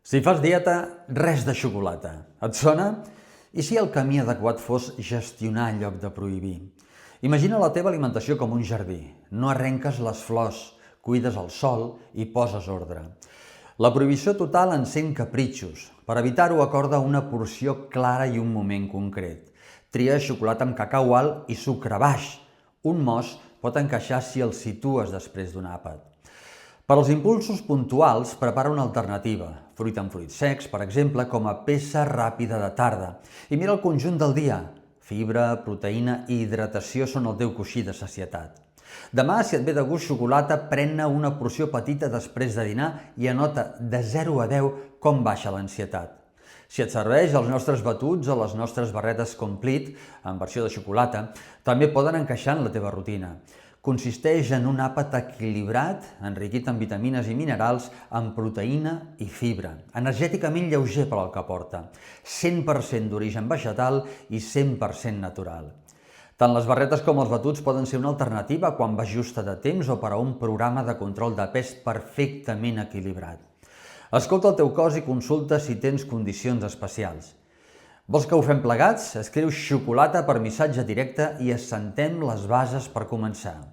Si fas dieta, res de xocolata. Et sona? I si el camí adequat fos gestionar en lloc de prohibir? Imagina la teva alimentació com un jardí. No arrenques les flors, cuides el sol i poses ordre. La prohibició total encén capritxos. Per evitar-ho, acorda una porció clara i un moment concret. Tria xocolata amb cacau alt i sucre baix. Un mos pot encaixar si el situes després d'un àpat. Per als impulsos puntuals, prepara una alternativa. Fruita amb fruits secs, per exemple, com a peça ràpida de tarda. I mira el conjunt del dia. Fibra, proteïna i hidratació són el teu coixí de sacietat. Demà, si et ve de gust xocolata, pren-ne una porció petita després de dinar i anota de 0 a 10 com baixa l'ansietat. Si et serveix, els nostres batuts o les nostres barretes Complete, en versió de xocolata, també poden encaixar en la teva rutina. Consisteix en un àpat equilibrat, enriquit en vitamines i minerals, amb proteïna i fibra, energèticament lleuger per al que porta, 100% d'origen vegetal i 100% natural. Tant les barretes com els batuts poden ser una alternativa quan vas justa de temps o per a un programa de control de pes perfectament equilibrat. Escolta el teu cos i consulta si tens condicions especials. Vols que ho fem plegats? Escriu xocolata per missatge directe i assentem les bases per començar.